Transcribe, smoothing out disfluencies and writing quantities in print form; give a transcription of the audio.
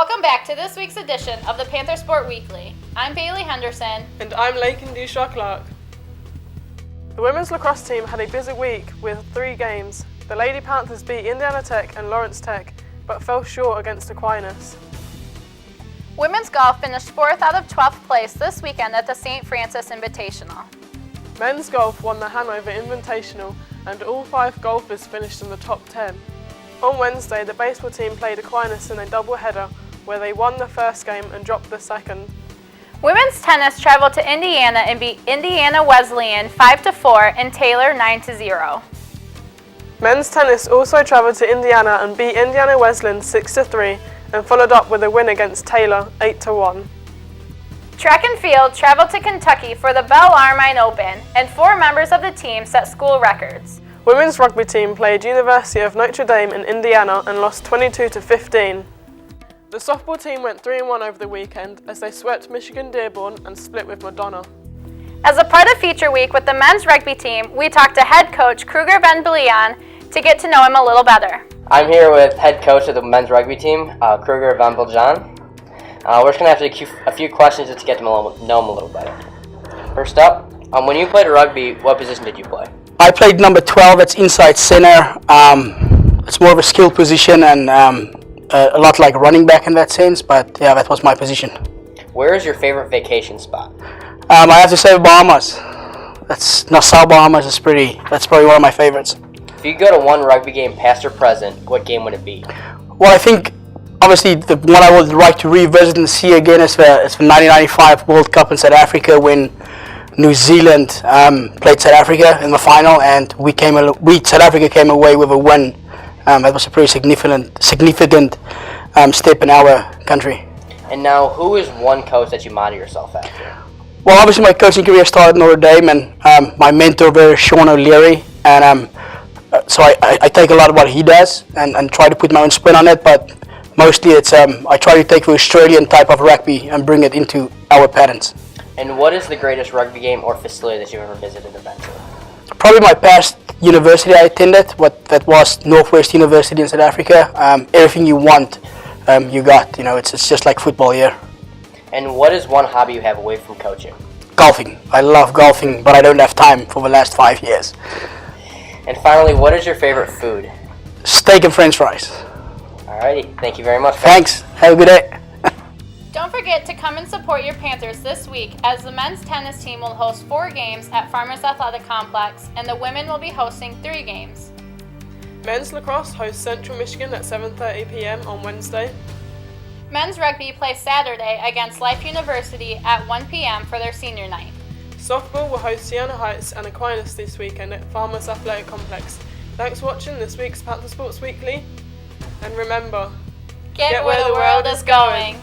Welcome back to this week's edition of the Panther Sport Weekly. I'm Bailey Henderson. And I'm Lakin Dushaw-Clark. The women's lacrosse team had a busy week with 3 games. The Lady Panthers beat Indiana Tech and Lawrence Tech, but fell short against Aquinas. Women's golf finished 4th out of 12th place this weekend at the St. Francis Invitational. Men's golf won the Hanover Invitational, and all 5 golfers finished in the top 10. On Wednesday, the baseball team played Aquinas in a doubleheader, where they won the first game and dropped the second. Women's tennis traveled to Indiana and beat Indiana Wesleyan 5-4 and Taylor 9-0. Men's tennis also traveled to Indiana and beat Indiana Wesleyan 6-3 and followed up with a win against Taylor 8-1. Track and field traveled to Kentucky for the Belle Armine Open, and 4 members of the team set school records. Women's rugby team played University of Notre Dame in Indiana and lost 22-15. The softball team went 3-1 over the weekend as they swept Michigan Dearborn and split with Madonna. As a part of Feature Week with the men's rugby team, we talked to head coach Kruger to get to know him a little better. I'm here with head coach of the men's rugby team, Kruger. We're just going to have a few questions just to get to know him a little better. First up, when you played rugby, what position did you play? I played number 12, it's inside center. It's more of a skill position and a lot like running back in that sense, but yeah, that was my position. Where is your favorite vacation spot? I have to say Bahamas. That's Nassau, Bahamas that's probably one of my favorites. If you go to one rugby game past or present, what game would it be? Well, I think obviously the one I would like to revisit and see again is the 1995 World Cup in South Africa when New Zealand played South Africa in the final, and South Africa came away with a win. That was a pretty significant step in our country. And now, who is one coach that you model yourself after? Well, obviously my coaching career started at Notre Dame, and my mentor there is Sean O'Leary, and so I take a lot of what he does and try to put my own spin on it, but mostly it's I try to take the Australian type of rugby and bring it into our patterns. And what is the greatest rugby game or facility that you've ever visited and been to? Probably my past university I attended, that was Northwest University in South Africa. Everything you want, you got. You know, it's just like football here. And what is one hobby you have away from coaching? Golfing. I love golfing, but I don't have time for the last 5 years. And finally, what is your favorite food? Steak and French fries. Alrighty, thank you very much. Thanks. Have a good day. Don't forget to come and support your Panthers this week, as the men's tennis team will host 4 games at Farmers Athletic Complex, and the women will be hosting 3 games. Men's lacrosse hosts Central Michigan at 7:30 p.m. on Wednesday. Men's rugby plays Saturday against Life University at 1 p.m. for their senior night. Softball will host Siena Heights and Aquinas this weekend at Farmers Athletic Complex. Thanks for watching this week's Panther Sports Weekly, and remember, Get where the world is going.